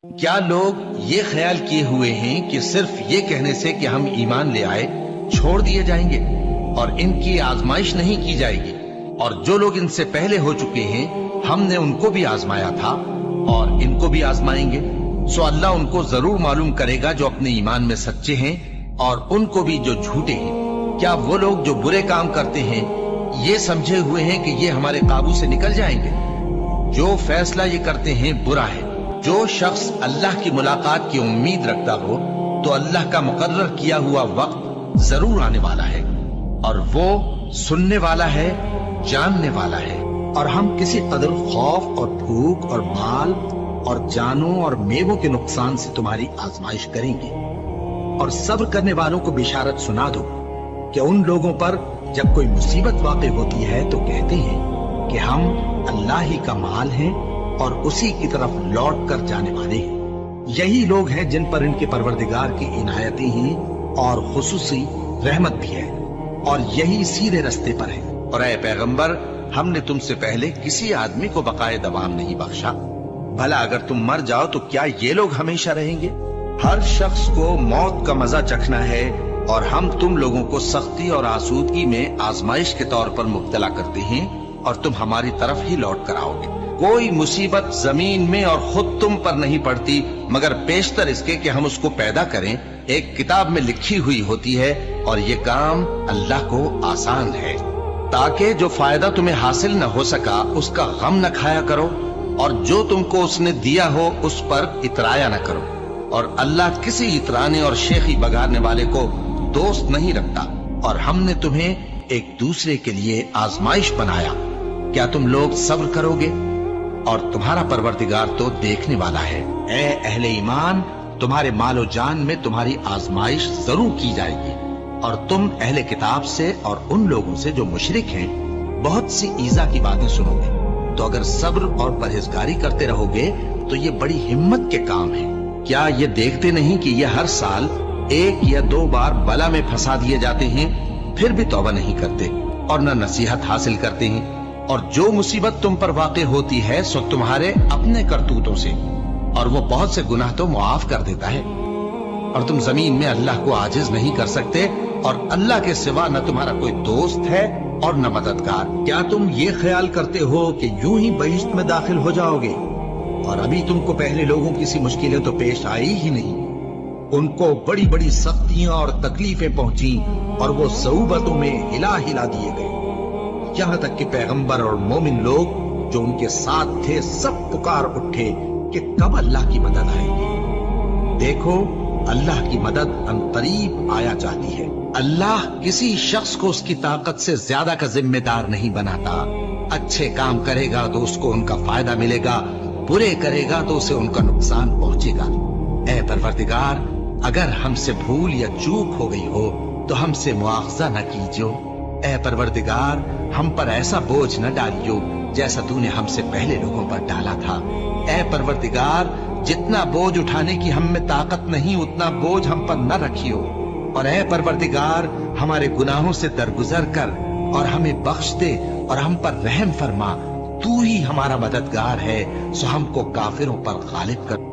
کیا لوگ یہ خیال کیے ہوئے ہیں کہ صرف یہ کہنے سے کہ ہم ایمان لے آئے چھوڑ دیے جائیں گے اور ان کی آزمائش نہیں کی جائے گی؟ اور جو لوگ ان سے پہلے ہو چکے ہیں ہم نے ان کو بھی آزمایا تھا اور ان کو بھی آزمائیں گے، سو اللہ ان کو ضرور معلوم کرے گا جو اپنے ایمان میں سچے ہیں اور ان کو بھی جو جھوٹے ہیں۔ کیا وہ لوگ جو برے کام کرتے ہیں یہ سمجھے ہوئے ہیں کہ یہ ہمارے قابو سے نکل جائیں گے؟ جو فیصلہ یہ کرتے ہیں برا ہے۔ جو شخص اللہ کی ملاقات کی امید رکھتا ہو تو اللہ کا مقرر کیا ہوا وقت ضرور آنے والا ہے، اور وہ سننے والا ہے، جاننے والا ہے۔ اور ہم کسی قدر خوف اور بھوک اور مال اور جانوں اور میووں کے نقصان سے تمہاری آزمائش کریں گے، اور صبر کرنے والوں کو بشارت سنا دو کہ ان لوگوں پر جب کوئی مصیبت واقع ہوتی ہے تو کہتے ہیں کہ ہم اللہ ہی کا مال ہیں اور اسی کی طرف لوٹ کر جانے والے ہیں۔ یہی لوگ ہیں جن پر ان کے پروردگار کی عنایتیں ہیں اور خصوصی رحمت بھی ہے، اور یہی سیدھے رستے پر ہیں۔ اور اے پیغمبر، ہم نے تم سے پہلے کسی آدمی کو بقائے دوام نہیں بخشا، بھلا اگر تم مر جاؤ تو کیا یہ لوگ ہمیشہ رہیں گے؟ ہر شخص کو موت کا مزہ چکھنا ہے، اور ہم تم لوگوں کو سختی اور آسودگی میں آزمائش کے طور پر مبتلا کرتے ہیں، اور تم ہماری طرف ہی لوٹ کر آؤ گے۔ کوئی مصیبت زمین میں اور خود تم پر نہیں پڑتی مگر بیشتر اس کے کہ ہم اس کو پیدا کریں ایک کتاب میں لکھی ہوئی ہوتی ہے، اور یہ کام اللہ کو آسان ہے، تاکہ جو فائدہ تمہیں حاصل نہ ہو سکا اس کا غم نہ کھایا کرو، اور جو تم کو اس نے دیا ہو اس پر اترایا نہ کرو۔ اور اللہ کسی اترانے اور شیخی بگاڑنے والے کو دوست نہیں رکھتا، اور ہم نے تمہیں ایک دوسرے کے لیے آزمائش بنایا۔ کیا تم لوگ صبر کرو گے؟ اور تمہارا پروردگار تو دیکھنے والا ہے۔ اے اہل ایمان، تمہارے مال و جان میں تمہاری آزمائش ضرور کی جائے گی، اور تم اہل کتاب سے اور ان لوگوں سے جو مشرک ہیں بہت سی ایذا کی باتیں سنو گے، تو اگر صبر اور پرہیزگاری کرتے رہو گے تو یہ بڑی ہمت کے کام ہے۔ کیا یہ دیکھتے نہیں کہ یہ ہر سال 1 یا 2 بار بلا میں پھنسا دیے جاتے ہیں، پھر بھی توبہ نہیں کرتے اور نہ نصیحت حاصل کرتے ہیں؟ اور جو مصیبت تم پر واقع ہوتی ہے سو تمہارے اپنے کرتوتوں سے، اور وہ بہت سے گناہ تو معاف کر دیتا ہے۔ اور تم زمین میں اللہ کو عاجز نہیں کر سکتے، اور اللہ کے سوا نہ تمہارا کوئی دوست ہے اور نہ مددگار۔ کیا تم یہ خیال کرتے ہو کہ یوں ہی بہشت میں داخل ہو جاؤ گے، اور ابھی تم کو پہلے لوگوں کی سی مشکلیں تو پیش آئی ہی نہیں؟ ان کو بڑی بڑی سختیاں اور تکلیفیں پہنچیں، اور وہ صعوبتوں میں ہلا ہلا دیے گئے، یہاں تک کہ پیغمبر اور مومن لوگ جو ان کے ساتھ تھے سب پکار اٹھے کہ کب اللہ کی مدد آئے گی۔ دیکھو، اللہ کی مدد عنقریب آیا چاہتی ہے۔ اللہ کسی شخص کو اس کی طاقت سے زیادہ کا ذمہ دار نہیں بناتا۔ اچھے کام کرے گا تو اس کو ان کا فائدہ ملے گا، برے کرے گا تو اسے ان کا نقصان پہنچے گا۔ اے پروردگار، اگر ہم سے بھول یا چوک ہو گئی ہو تو ہم سے مواخذہ نہ کیجو۔ اے پروردگار، ہم پر ایسا بوجھ نہ ڈالیو جیسا تو نے ہم سے پہلے لوگوں پر ڈالا تھا۔ اے پروردگار، جتنا بوجھ اٹھانے کی ہم میں طاقت نہیں اتنا بوجھ ہم پر نہ رکھیو، اور اے پروردگار، ہمارے گناہوں سے درگزر کر اور ہمیں بخش دے اور ہم پر رحم فرما۔ تو ہی ہمارا مددگار ہے، سو ہم کو کافروں پر غالب کر۔